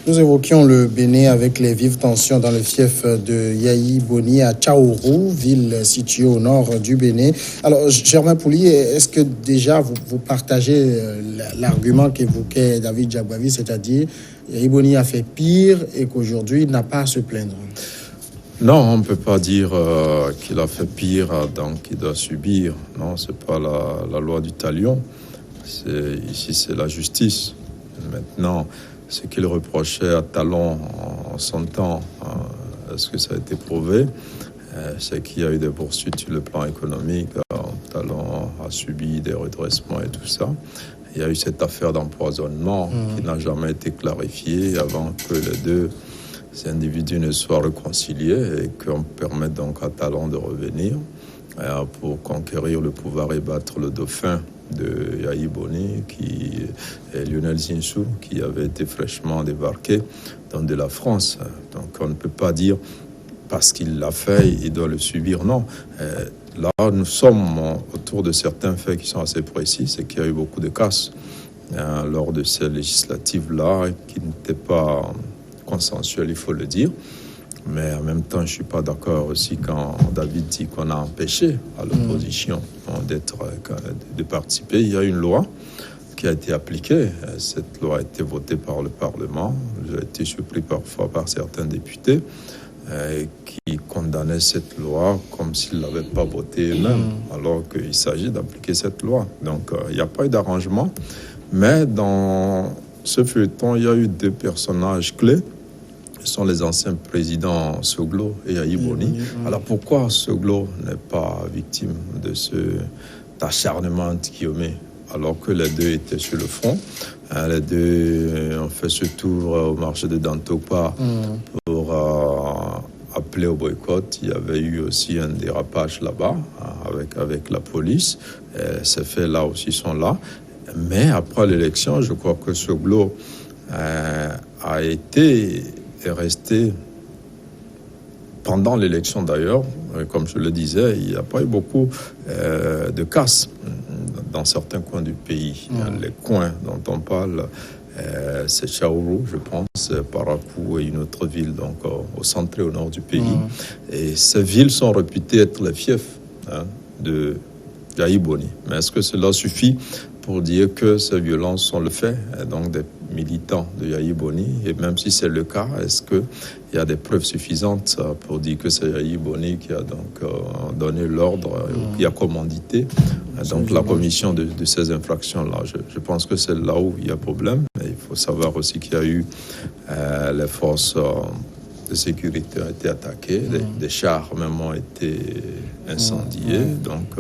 Nous évoquions le Bénin avec les vives tensions dans le fief de Yayi Boni à Tchaourou, ville située au nord du Bénin. Alors, Germain Pouli, est-ce que déjà vous partagez l'argument qu'évoquait David Jagbavi, c'est-à-dire Yayi Boni a fait pire et qu'aujourd'hui il n'a pas à se plaindre? Non, on ne peut pas dire qu'il a fait pire, donc qu'il doit subir. Non, ce n'est pas la loi du talion. Ici, c'est la justice. Maintenant, ce qu'il reprochait à Talon en son temps, est-ce que ça a été prouvé? C'est qu'il y a eu des poursuites sur le plan économique. Talon a subi des redressements et tout ça. Il y a eu cette affaire d'empoisonnement qui n'a jamais été clarifiée avant que les deux individus ne soient réconciliés et qu'on permette donc à Talon de revenir pour conquérir le pouvoir et battre le dauphin de Yayi Boni, qui est Lionel Zinsou, qui avait été fraîchement débarqué de la France. Donc on ne peut pas dire parce qu'il l'a fait, il doit le subir. Non. Là, nous sommes autour de certains faits qui sont assez précis, c'est qu'il y a eu beaucoup de casse lors de ces législatives-là qui n'étaient pas consensuelles, il faut le dire. Mais en même temps, je ne suis pas d'accord aussi quand David dit qu'on a empêché à l'opposition de participer. Il y a une loi qui a été appliquée. Cette loi a été votée par le Parlement. J'ai été surpris parfois par certains députés qui condamnaient cette loi comme s'ils ne l'avaient pas votée eux-mêmes, alors qu'il s'agit d'appliquer cette loi. Donc, il n'y a pas eu d'arrangement. Mais dans ce feuilleton, il y a eu deux personnages clés. Ce sont les anciens présidents Soglo et Yayi Boni. Alors pourquoi Soglo n'est pas victime de cet acharnement anti-Guillaume alors que les deux étaient sur le front? Les deux ont fait ce tour au marché de Dantopa pour appeler au boycott. Il y avait eu aussi un dérapage là-bas avec la police. Ces faits-là aussi sont là. Mais après l'élection, je crois que Soglo a été est resté pendant l'élection d'ailleurs, comme je le disais, il n'y a pas eu beaucoup de casse dans certains coins du pays. Les coins dont on parle, c'est Tchaourou, je pense, Parakou et une autre ville donc au centre et au nord du pays. Et ces villes sont réputées être les fiefs de Yayi Boni. Mais est-ce que cela suffit pour dire que ces violences sont le fait donc des militants de Yayi Boni? Et même si c'est le cas, est-ce qu'il y a des preuves suffisantes pour dire que c'est Yayi Boni qui a donc donné l'ordre, qui a commandité donc la commission de ces infractions-là? Je pense que c'est là où il y a problème. Mais il faut savoir aussi qu'il y a eu les forces de sécurité ont été attaquées, des chars même ont été incendiés, donc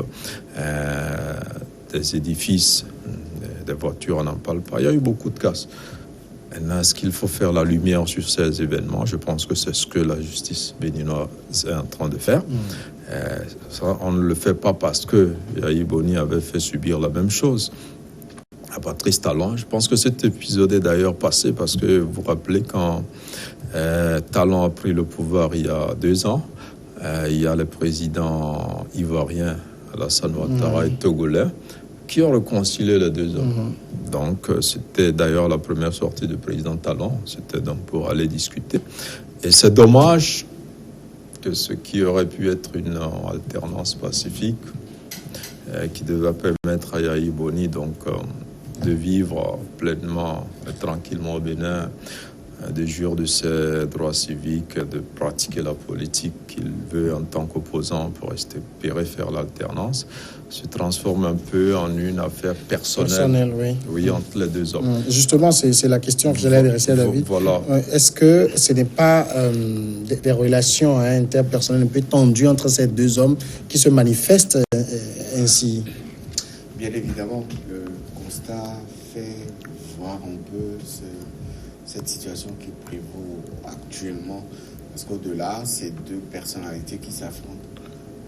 des édifices, des voitures, on n'en parle pas. Il y a eu beaucoup de casses. Maintenant, est-ce qu'il faut faire la lumière sur ces événements? Je pense que c'est ce que la justice béninoise est en train de faire. Ça, on ne le fait pas parce que Yayi Boni avait fait subir la même chose à Patrice Talon. Je pense que cet épisode est d'ailleurs passé parce que vous vous rappelez quand Talon a pris le pouvoir il y a 2 ans, il y a le président ivoirien Alassane Ouattara et togolais qui ont réconcilié les deux hommes. Donc, c'était d'ailleurs la première sortie du président Talon. C'était donc pour aller discuter. Et c'est dommage que ce qui aurait pu être une alternance pacifique qui devait permettre à Yayi Boni donc de vivre pleinement et tranquillement au Bénin, de jouir de ses droits civiques, de pratiquer la politique qu'il veut en tant qu'opposant pour espérer faire l'alternance, se transforme un peu en une affaire personnelle, oui, entre les deux hommes. Justement, c'est la question que j'allais adresser à David. Voilà. Est-ce que ce n'est pas des relations interpersonnelles un peu tendues entre ces deux hommes qui se manifestent ainsi? Bien évidemment, le constat fait voir un peu cette situation qui prévaut actuellement. Parce qu'au-delà, c'est deux personnalités qui s'affrontent.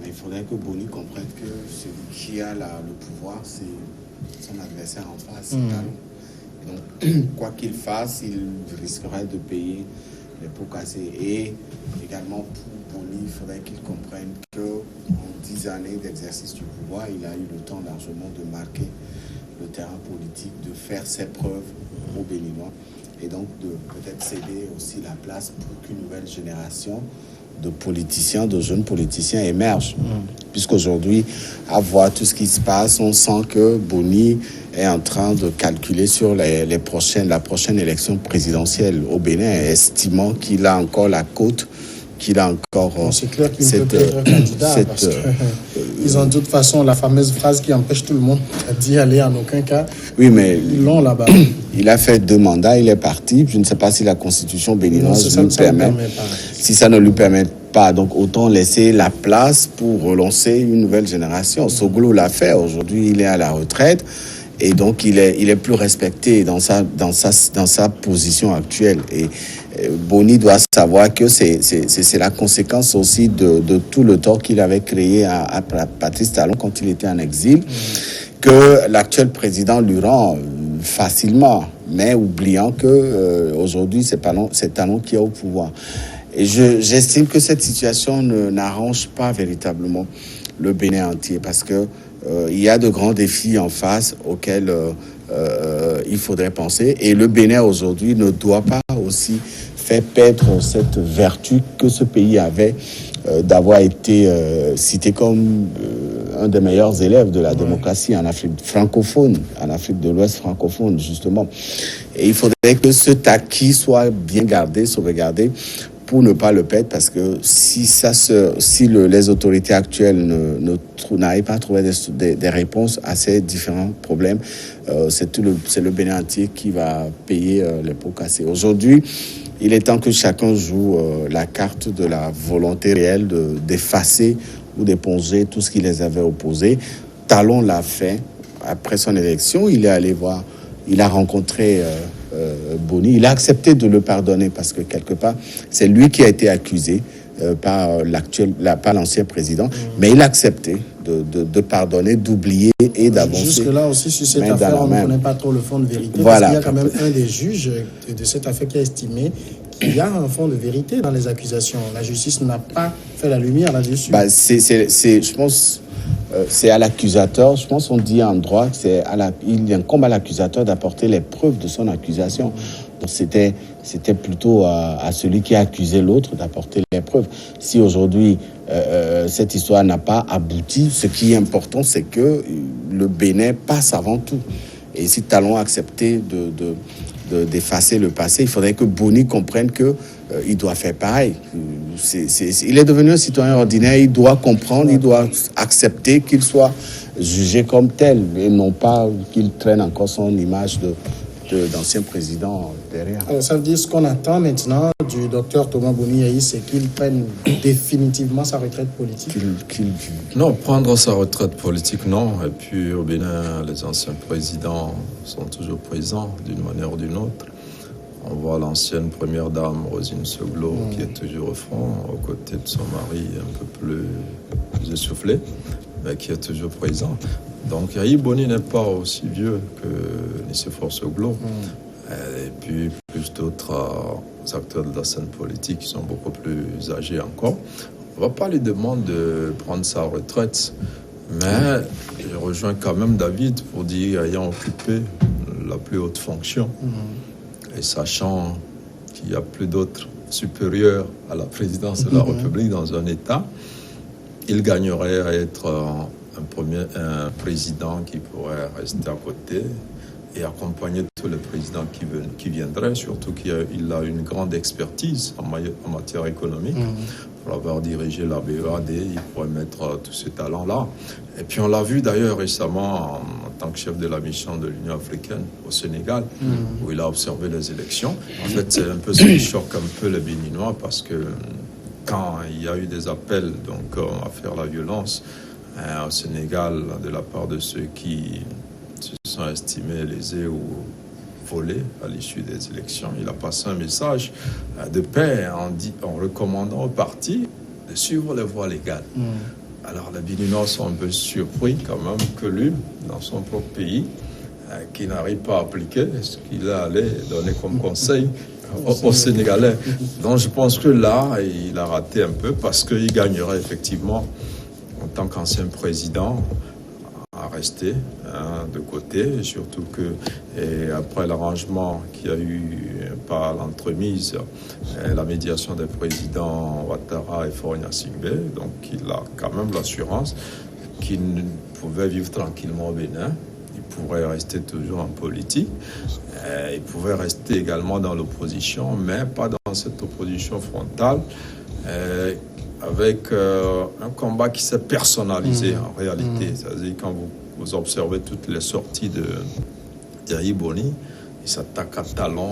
Mais il faudrait que Boni comprenne que celui qui a le pouvoir, c'est son adversaire en face, c'est Talon. Donc, quoi qu'il fasse, il risquerait de payer les pots cassés. Et également, pour Boni, il faudrait qu'il comprenne qu'en 10 années d'exercice du pouvoir, il a eu le temps largement de marquer le terrain politique, de faire ses preuves aux Béninois. et donc de peut-être céder aussi la place pour qu'une nouvelle génération de politiciens, de jeunes politiciens émergent. Puisqu'aujourd'hui, à voir tout ce qui se passe, on sent que Boni est en train de calculer sur la prochaine élection présidentielle au Bénin, estimant qu'il a encore la cote, qu'il a encore... C'est clair qu'il ne peut pas être candidat parce qu'ils ont de toute façon la fameuse phrase qui empêche tout le monde d'y aller en aucun cas. Oui, mais ils l'ont là-bas. Il a fait 2 mandats, il est parti. Je ne sais pas si la constitution béninoise lui permet. Si ça ne lui permet pas, donc autant laisser la place pour relancer une nouvelle génération. Soglo l'a fait. Aujourd'hui, il est à la retraite. Et donc, il est plus respecté dans sa position actuelle. Et Boni doit savoir que c'est la conséquence aussi de tout le tort qu'il avait créé à Patrice Talon quand il était en exil, que l'actuel président lui rend facilement, mais oubliant que aujourd'hui, c'est Talon qui est au pouvoir. Et j'estime que cette situation n'arrange pas véritablement le Bénin entier, parce que il y a de grands défis en face auxquels il faudrait penser. Et le Bénin aujourd'hui ne doit pas aussi faire perdre cette vertu que ce pays avait d'avoir été cité comme un des meilleurs élèves de la démocratie en Afrique francophone, en Afrique de l'Ouest francophone, justement. Et il faudrait que cet acquis soit bien gardé, sauvegardé, pour ne pas le perdre, parce que si les autorités actuelles n'arrivent pas à trouver des réponses à ces différents problèmes, c'est le Bénin entier qui va payer les pots cassés. Aujourd'hui, il est temps que chacun joue la carte de la volonté réelle d'effacer ou d'éponger tout ce qui les avait opposés. Talon l'a fait après son élection. Il est allé voir, il a rencontré Boni. Il a accepté de le pardonner parce que quelque part, c'est lui qui a été accusé par l'ancien président. Mais il a accepté de pardonner, d'oublier et d'avancer. Jusque-là aussi, sur cette affaire, on ne connaît pas trop le fond de vérité. Voilà. Parce qu'il y a quand même un des juges de cette affaire qui a estimé qu'il y a un fond de vérité dans les accusations. La justice n'a pas fait la lumière là-dessus. Je pense... c'est à l'accusateur, je pense qu'on dit en droit qu'il incombe à l'accusateur d'apporter les preuves de son accusation. Donc c'était plutôt à celui qui a accusé l'autre d'apporter les preuves. Si aujourd'hui cette histoire n'a pas abouti, ce qui est important, c'est que le Bénin passe avant tout. Et si Talon a accepté d'effacer le passé, il faudrait que Boni comprenne que il doit faire pareil. Il est devenu un citoyen ordinaire, il doit comprendre, il doit accepter qu'il soit jugé comme tel et non pas qu'il traîne encore son image d'ancien président derrière. Alors, ça veut dire ce qu'on attend maintenant du docteur Thomas Boni Yayi, c'est qu'il prenne définitivement sa retraite politique. Non, prendre sa retraite politique, non. Et puis au Bénin, les anciens présidents sont toujours présents d'une manière ou d'une autre. On voit l'ancienne première dame, Rosine Soglo, qui est toujours au front, aux côtés de son mari un peu plus essoufflé, mais qui est toujours présent. Donc Yayi Boni n'est pas aussi vieux que Nicéphore Soglo. Et puis plus d'autres acteurs de la scène politique qui sont beaucoup plus âgés encore. On ne va pas lui demander de prendre sa retraite, mais je rejoins quand même David pour dire ayant occupé la plus haute fonction. Et sachant qu'il n'y a plus d'autres supérieurs à la présidence de la République dans un État, il gagnerait à être un président qui pourrait rester à côté et accompagner tous les présidents qui viendraient, surtout qu'il a une grande expertise en matière économique. Pour avoir dirigé la BEAD, il pourrait mettre tous ces talents-là. Et puis on l'a vu d'ailleurs récemment en tant que chef de la mission de l'Union africaine au Sénégal, où il a observé les élections. En fait, c'est un peu ce qui choque un peu les Béninois, parce que quand il y a eu des appels à faire la violence au Sénégal de la part de ceux qui se sont estimés lésés ou volés à l'issue des élections, il a passé un message de paix en recommandant aux partis de suivre les voies légales. Alors les Béninois sont un peu surpris quand même que lui, dans son propre pays, qui n'arrive pas à appliquer ce qu'il allait donner comme conseil aux Sénégalais. Donc je pense que là, il a raté un peu, parce qu'il gagnerait effectivement, en tant qu'ancien président, à rester de côté, et surtout que après l'arrangement qu'il y a eu par l'entremise, la médiation des présidents Ouattara et Faure Gnassingbé, donc il a quand même l'assurance qu'il pouvait vivre tranquillement au Bénin. Il pourrait rester toujours en politique. Il pouvait rester également dans l'opposition, mais pas dans cette opposition frontale, avec un combat qui s'est personnalisé en réalité. C'est-à-dire quand vous observez toutes les sorties de Yayi Boni, il s'attaque à talon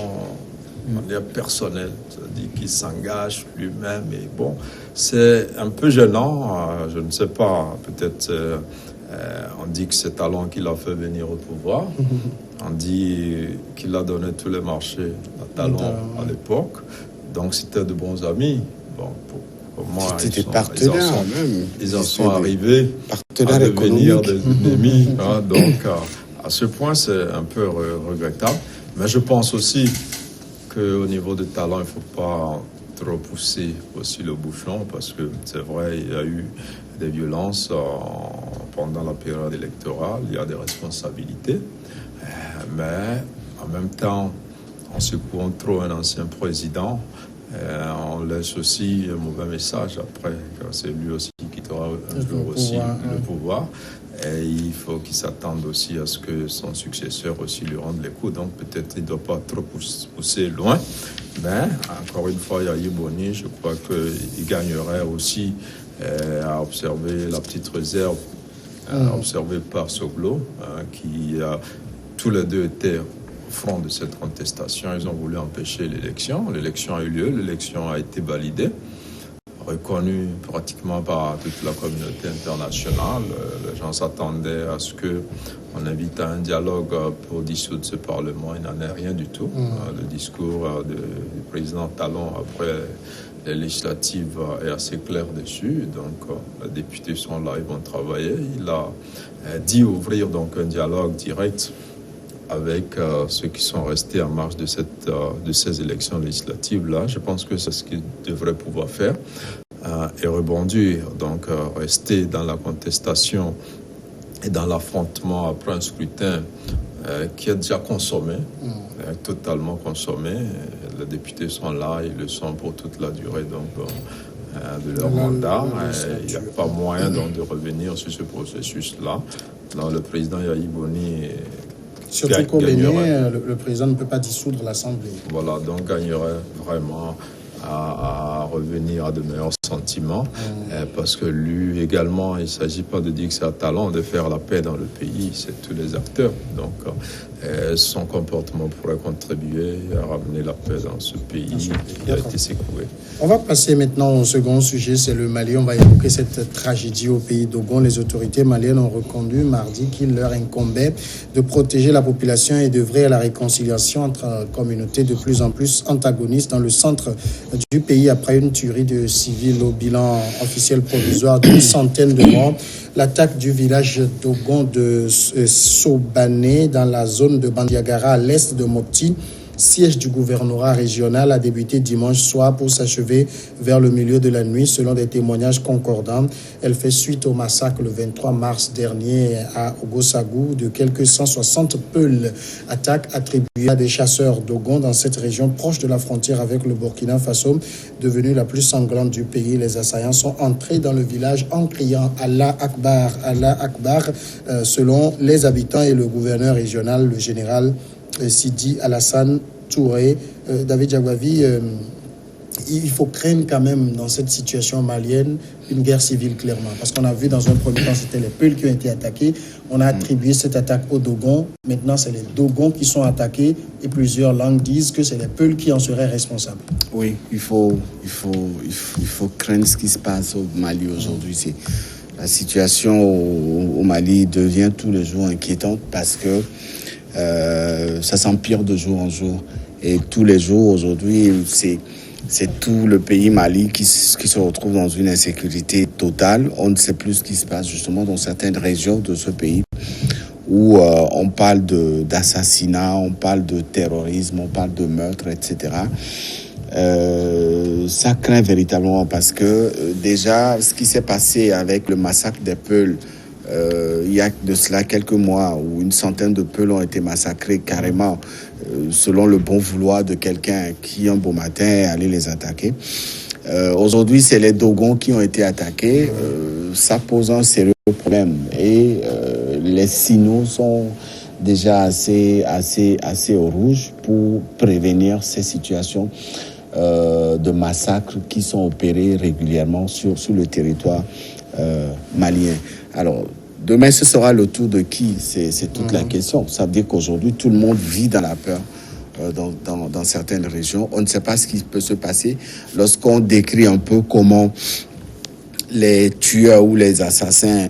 de manière personnelle, c'est-à-dire qu'il s'engage lui-même. Et bon, c'est un peu gênant, je ne sais pas, peut-être on dit que c'est Talon qui l'a fait venir au pouvoir, on dit qu'il a donné tous les marchés à Talon à l'époque, donc c'était de bons amis. Bon, pour moi, c'était partenaires même. Ils en sont arrivés à devenir des ennemis. Donc, à ce point, c'est un peu regrettable. Mais je pense aussi qu'au niveau de Talon, il ne faut pas trop pousser aussi le bouchon, parce que c'est vrai, il y a eu des violences pendant la période électorale, il y a des responsabilités. Mais en même temps, en secouant trop un ancien président, on laisse aussi un mauvais message après, car c'est lui aussi qui aura un jour aussi le pouvoir. Et il faut qu'il s'attende aussi à ce que son successeur aussi lui rende les coups. Donc peut-être il ne doit pas trop pousser loin. Mais encore une fois, Yayi Boni, je crois qu'il gagnerait aussi à observer la petite réserve observée par Soglo, qui tous les deux étaient au front de cette contestation. Ils ont voulu empêcher l'élection. L'élection a eu lieu, l'élection a été validée, reconnue pratiquement par toute la communauté internationale. Les gens s'attendaient à ce qu'on invite à un dialogue pour dissoudre ce Parlement. Il n'en est rien du tout. Le discours du président Talon après les législatives est assez clair dessus. Donc, les députés sont là, ils vont travailler. Il a dit ouvrir donc un dialogue direct avec ceux qui sont restés en marge de ces élections législatives-là. Je pense que c'est ce qu'il devrait pouvoir faire et rebondir, donc rester dans la contestation et dans l'affrontement après un scrutin qui est déjà consommé, totalement consommé. Les députés sont là, ils le sont pour toute la durée de leur mandat. Il n'y a pas moyen donc de revenir sur ce processus-là. Donc, le président Yayi Boni surtout qu'au Bénin, le président ne peut pas dissoudre l'Assemblée. Voilà, donc gagnerait vraiment à revenir à de meilleurs sentiments, parce que lui également, il ne s'agit pas de dire que c'est à Talon de faire la paix dans le pays, c'est tous les acteurs. Donc son comportement pourrait contribuer à ramener la paix dans ce pays qui a été secoué. On va passer maintenant au second sujet, c'est le Mali. On va évoquer cette tragédie au pays d'Ogon. Les autorités maliennes ont reconnu mardi qu'il leur incombait de protéger la population et d'œuvrer à la réconciliation entre communautés de plus en plus antagonistes dans le centre du pays après une tuerie de civils au bilan officiel provisoire d'une centaine de morts. L'attaque du village d'Ogon de Sobané dans la zone de Bandiagara à l'est de Mopti, siège du gouvernorat régional, a débuté dimanche soir pour s'achever vers le milieu de la nuit selon des témoignages concordants. Elle fait suite au massacre le 23 mars dernier à Ogosagou de quelques 160 peuls. Attaque attribuée à des chasseurs d'Ogon dans cette région proche de la frontière avec le Burkina Faso, devenue la plus sanglante du pays. Les assaillants sont entrés dans le village en criant « Allah Akbar, Allah Akbar », selon les habitants et le gouverneur régional, le général Sidi Alassane Touré. David Jagwavi, il faut craindre quand même dans cette situation malienne une guerre civile clairement, parce qu'on a vu dans un premier temps c'était les Peuls qui ont été attaqués, on a attribué cette attaque aux Dogons, maintenant c'est les Dogons qui sont attaqués et plusieurs langues disent que c'est les Peuls qui en seraient responsables. Oui, il faut craindre ce qui se passe au Mali aujourd'hui. La situation au Mali devient tous les jours inquiétante parce que ça s'empire de jour en jour. Et tous les jours, aujourd'hui, c'est tout le pays Mali qui se retrouve dans une insécurité totale. On ne sait plus ce qui se passe justement dans certaines régions de ce pays où on parle d'assassinat, on parle de terrorisme, on parle de meurtre, etc. Ça craint véritablement parce que déjà, ce qui s'est passé avec le massacre des Peuls il y a de cela quelques mois où une centaine de Peuls ont été massacrés carrément selon le bon vouloir de quelqu'un qui un beau matin est allé les attaquer. Aujourd'hui, c'est les Dogons qui ont été attaqués. Ça pose un sérieux problème et les signaux sont déjà assez au rouge pour prévenir ces situations de massacres qui sont opérés régulièrement sur le territoire malien. Alors, demain, ce sera le tour de qui? C'est toute la question. Ça veut dire qu'aujourd'hui, tout le monde vit dans la peur dans certaines régions. On ne sait pas ce qui peut se passer lorsqu'on décrit un peu comment les tueurs ou les assassins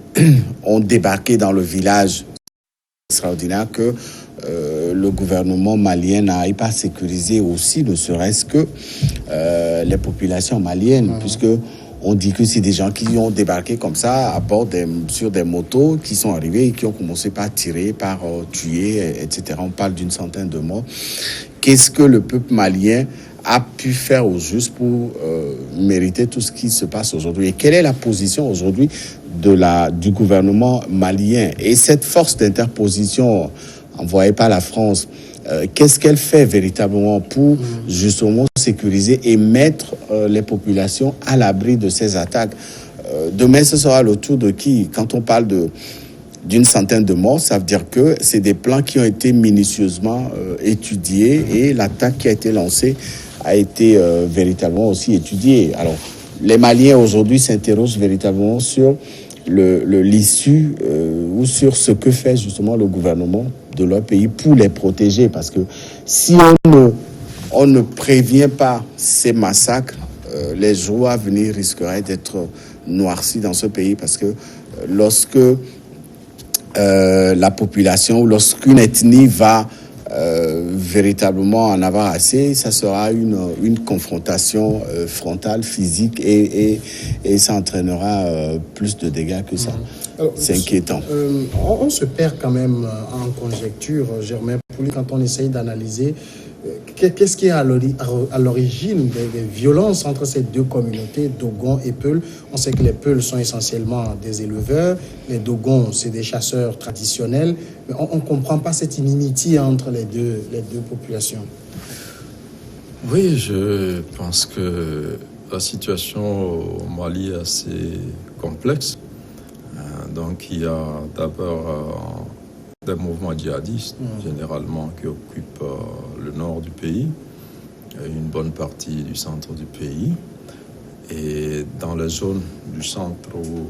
ont débarqué dans le village. Extraordinaire que le gouvernement malien n'arrive pas à sécuriser aussi, ne serait-ce que les populations maliennes, puisque on dit que c'est des gens qui ont débarqué comme ça à bord sur des motos, qui sont arrivés et qui ont commencé par tirer, par tuer, etc. On parle d'une centaine de morts. Qu'est-ce que le peuple malien a pu faire au juste pour mériter tout ce qui se passe aujourd'hui? Et quelle est la position aujourd'hui du gouvernement malien? Et cette force d'interposition envoyée par la France, qu'est-ce qu'elle fait véritablement pour justement sécuriser et mettre les populations à l'abri de ces attaques? Demain, ce sera le tour de qui? Quand on parle d'une centaine de morts, ça veut dire que c'est des plans qui ont été minutieusement étudiés et l'attaque qui a été lancée a été véritablement aussi étudiée. Alors, les Maliens aujourd'hui s'interrogent véritablement sur l'issue ou sur ce que fait justement le gouvernement de leur pays pour les protéger. Parce que si on ne prévient pas ces massacres, les jours à venir risqueraient d'être noircis dans ce pays. Parce que lorsque la population ou lorsqu'une ethnie va véritablement en avoir assez, ça sera une confrontation frontale, physique et ça entraînera plus de dégâts que ça. Alors, c'est inquiétant. On se perd quand même en conjecture, Germain Pouli, quand on essaye d'analyser qu'est-ce qui est à l'origine des violences entre ces deux communautés, Dogons et Peuls. On sait que les Peuls sont essentiellement des éleveurs, les Dogons, c'est des chasseurs traditionnels, mais on ne comprend pas cette inimitié entre les deux populations. Oui, je pense que la situation au Mali est assez complexe. Donc il y a d'abord des mouvements djihadistes, généralement, qui occupent le nord du pays, une bonne partie du centre du pays. Et dans les zones du centre où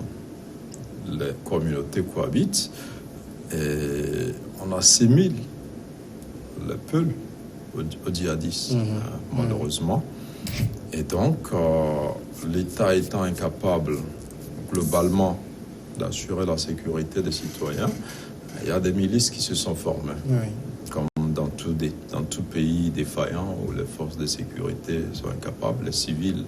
les communautés cohabitent, et on assimile les Peuls aux djihadistes, malheureusement. Et donc, l'État étant incapable, globalement, d'assurer la sécurité des citoyens, il y a des milices qui se sont formées, comme dans tout pays défaillant où les forces de sécurité sont incapables, les civils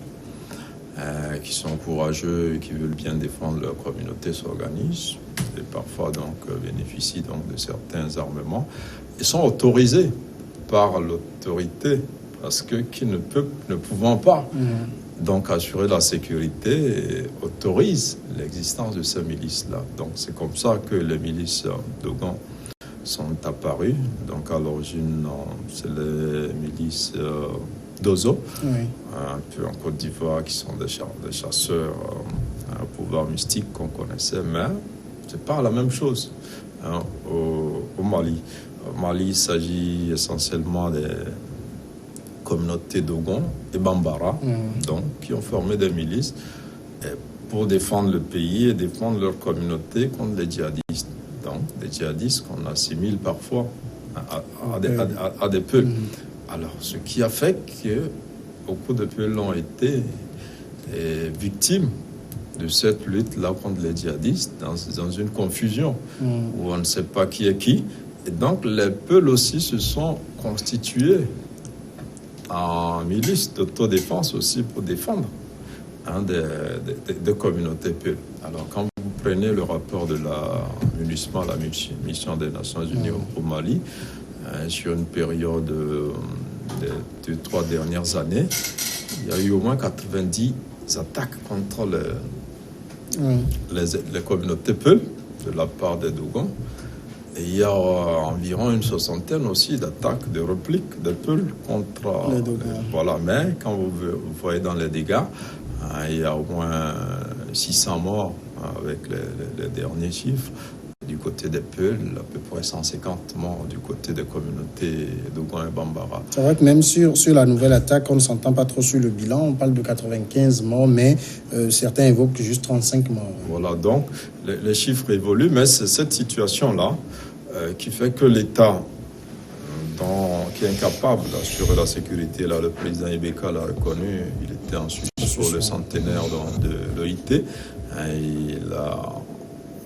qui sont courageux et qui veulent bien défendre leur communauté s'organisent et parfois donc bénéficient donc de certains armements et sont autorisés par l'autorité parce que qui ne pouvant pas donc assurer la sécurité autorise l'existence de ces milices-là. Donc c'est comme ça que les milices Dogons sont apparues. Donc à l'origine, c'est les milices d'Ozo, un peu en Côte d'Ivoire, qui sont des chasseurs à pouvoir mystique qu'on connaissait, mais c'est pas la même chose au Mali. Au Mali, il s'agit essentiellement des communautés Dogons et Bambara, donc, qui ont formé des milices pour défendre le pays et défendre leur communauté contre les djihadistes. Donc, des djihadistes qu'on assimile parfois à des Peuls. Alors, ce qui a fait que beaucoup de Peuls ont été victimes de cette lutte-là contre les djihadistes dans une confusion où on ne sait pas qui est qui. Et donc, les Peuls aussi se sont constitués en milice d'autodéfense aussi pour défendre des communautés Peuls. Alors, quand vous prenez le rapport de la mission des Nations Unies au Mali, sur une période de 3 dernières années, il y a eu au moins 90 attaques contre les communautés Peuls. de la part des Dogons. Et il y a environ une soixantaine aussi d'attaques, de répliques, de pulls contre les Dogons. Voilà, mais quand vous voyez dans les dégâts, il y a au moins 600 morts avec les derniers chiffres. Du côté des Peuls, à peu près 150 morts du côté des communautés Dogon et Bambara. C'est vrai que même sur la nouvelle attaque, on ne s'entend pas trop sur le bilan. On parle de 95 morts, mais certains évoquent juste 35 morts. Voilà, donc les chiffres évoluent, mais c'est cette situation-là qui fait que l'État, qui est incapable d'assurer la sécurité, là, le président Ibeka l'a reconnu, il était en Suisse sur le centenaire de l'OIT, il a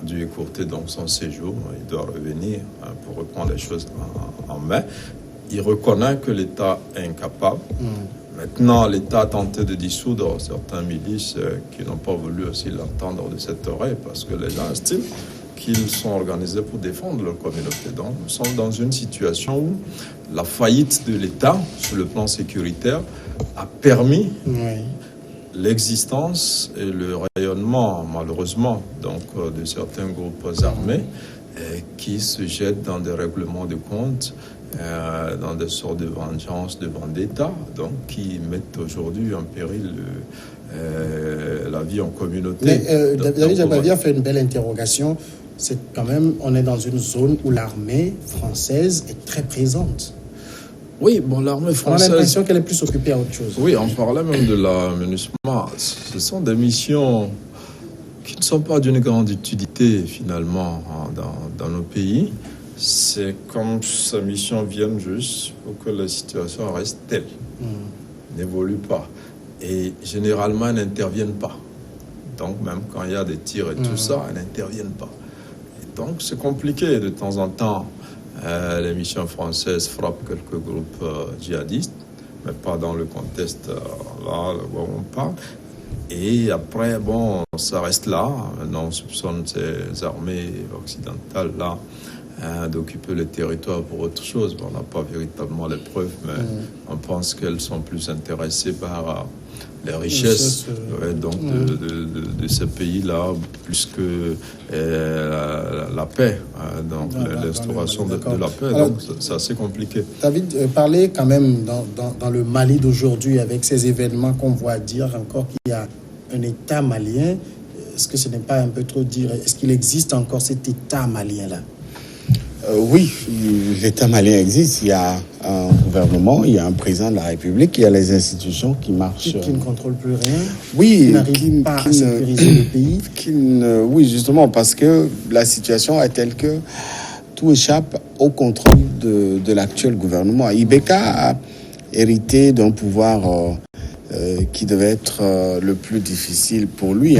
dû écourter donc son séjour, il doit revenir pour reprendre les choses en main. Il reconnaît que l'État est incapable. Maintenant, l'État a tenté de dissoudre certains milices qui n'ont pas voulu aussi l'entendre de cette oreille parce que les gens estiment qu'ils sont organisés pour défendre leur communauté. Donc, nous sommes dans une situation où la faillite de l'État sur le plan sécuritaire a permis l'existence et le rayonnement, malheureusement, donc, de certains groupes armés qui se jettent dans des règlements de comptes, dans des sortes de vengeance, de vendetta, donc qui mettent aujourd'hui en péril la vie en communauté. Mais David Jabavi a fait une belle interrogation. C'est quand même, on est dans une zone où l'armée française est très présente. Oui, bon, l'armée française... On a l'impression qu'elle est plus occupée à autre chose. Oui, on parlait même de la MINUSMA. Ce sont des missions qui ne sont pas d'une grande utilité, finalement, dans nos pays. C'est comme ces missions viennent juste pour que la situation reste telle, n'évolue pas. Et généralement, elles n'interviennent pas. Donc, même quand il y a des tirs et tout ça, elles n'interviennent pas. Et donc, c'est compliqué de temps en temps. Les missions françaises frappent quelques groupes djihadistes, mais pas dans le contexte là où on parle. Et après, bon, ça reste là. Maintenant, on soupçonne ces armées occidentales là d'occuper le territoire pour autre chose. On n'a pas véritablement les preuves, mais on pense qu'elles sont plus intéressées par les richesses de ces pays-là, plus que la paix, donc l'instauration de la paix. Alors, donc c'est assez compliqué. David, parlez quand même dans le Mali d'aujourd'hui, avec ces événements qu'on voit dire encore qu'il y a un État malien. Est-ce que ce n'est pas un peu trop dire? Est-ce qu'il existe encore cet État malien-là? Oui, l'État malien existe. Il y a un gouvernement, il y a un président de la République, il y a les institutions qui marchent. Qui ne contrôlent plus rien. Oui, qui n'arrivent pas à sécuriser le pays. Oui, justement, parce que la situation est telle que tout échappe au contrôle de l'actuel gouvernement. Ibeka a hérité d'un pouvoir qui devait être le plus difficile pour lui.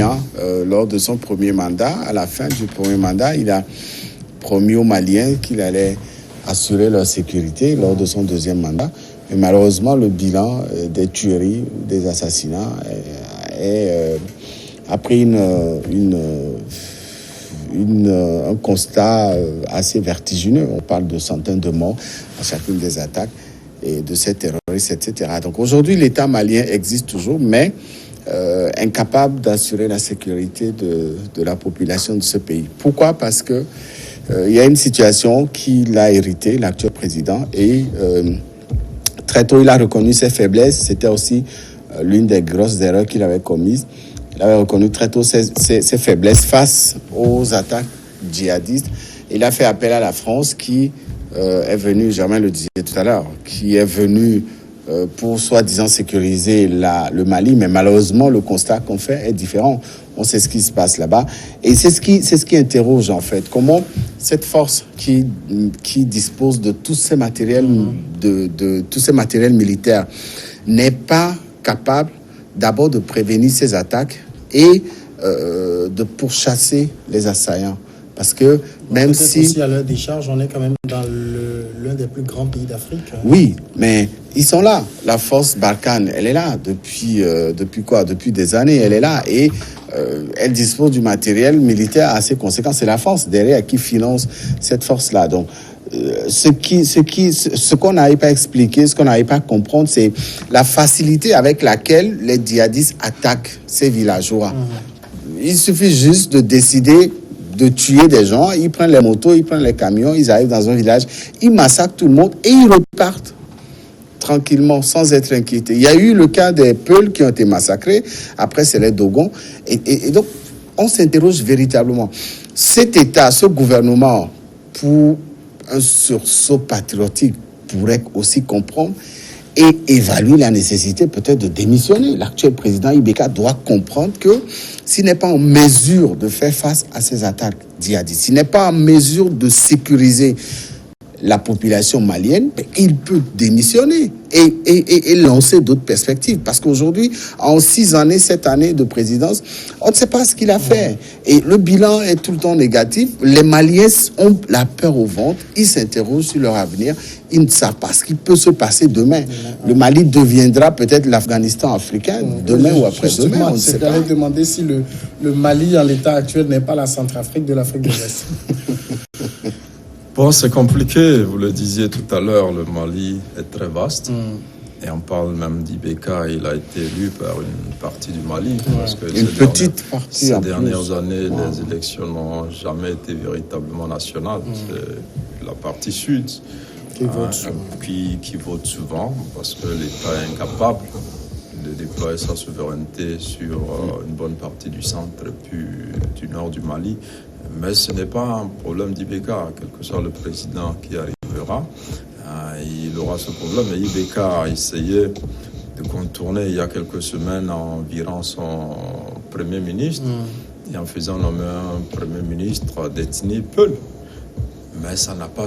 Lors de son premier mandat, à la fin du premier mandat, il a promis aux Maliens qu'il allait assurer leur sécurité lors de son deuxième mandat. Mais malheureusement, le bilan des tueries, des assassinats a pris un constat assez vertigineux. On parle de centaines de morts à chacune des attaques et de ces terroristes, etc. Donc aujourd'hui, l'État malien existe toujours, mais incapable d'assurer la sécurité de la population de ce pays. Pourquoi? Parce que il y a une situation qu'il a héritée, l'actuel président, et très tôt, il a reconnu ses faiblesses. C'était aussi l'une des grosses erreurs qu'il avait commises. Il avait reconnu très tôt ses faiblesses face aux attaques djihadistes. Il a fait appel à la France qui est venue, Germain le disait tout à l'heure, qui est venue pour soi-disant sécuriser le Mali, mais malheureusement, le constat qu'on fait est différent. On sait ce qui se passe là-bas. Et c'est ce qui interroge, en fait. Comment cette force qui dispose de tous ces matériels, de tous ces matériels militaires n'est pas capable d'abord de prévenir ces attaques et de pourchasser les assaillants. Parce que même si... aussi à leur décharge, on est quand même dans l'un des plus grands pays d'Afrique. Oui, mais ils sont là. La force Barkhane, elle est là depuis des années, elle est là. Et elle dispose du matériel militaire assez conséquent. C'est la France derrière qui finance cette force-là. Donc, ce qu'on n'arrive pas à expliquer, ce qu'on n'arrive pas à comprendre, c'est la facilité avec laquelle les djihadistes attaquent ces villageois. Il suffit juste de décider de tuer des gens. Ils prennent les motos, ils prennent les camions, ils arrivent dans un village, ils massacrent tout le monde et ils repartent tranquillement, sans être inquiétés. Il y a eu le cas des Peuls qui ont été massacrés. Après, c'est les Dogons. Et donc, on s'interroge véritablement. Cet État, ce gouvernement, pour un sursaut patriotique, pourrait aussi comprendre et évaluer la nécessité peut-être de démissionner. L'actuel président Ibeka doit comprendre que s'il n'est pas en mesure de faire face à ces attaques djihadistes, s'il n'est pas en mesure de sécuriser la population malienne, il peut démissionner et lancer d'autres perspectives. Parce qu'aujourd'hui, en 6 années, 7 années de présidence, on ne sait pas ce qu'il a fait. Et le bilan est tout le temps négatif. Les Maliens ont la peur au ventre. Ils s'interrogent sur leur avenir. Ils ne savent pas ce qui peut se passer demain. Le Mali deviendra peut-être l'Afghanistan africain demain ou après-demain. On ne sait pas. J'allais demander si le Mali, en l'état actuel, n'est pas la Centrafrique de l'Afrique de l'Ouest. Bon, c'est compliqué, vous le disiez tout à l'heure, le Mali est très vaste. Et on parle même d'Ibeka, il a été élu par une partie du Mali. Parce que une petite partie. Ces dernières années, les élections n'ont jamais été véritablement nationales. C'est la partie sud qui vote souvent, parce que l'État est incapable de déployer sa souveraineté sur une bonne partie du centre et puis du nord du Mali. Mais ce n'est pas un problème d'Ibeka, quel que soit le président qui arrivera, il aura ce problème. Et Ibeka a essayé de contourner il y a quelques semaines en virant son Premier ministre et en faisant nommer un Premier ministre d'ethnie Peul. Mais ça n'a pas...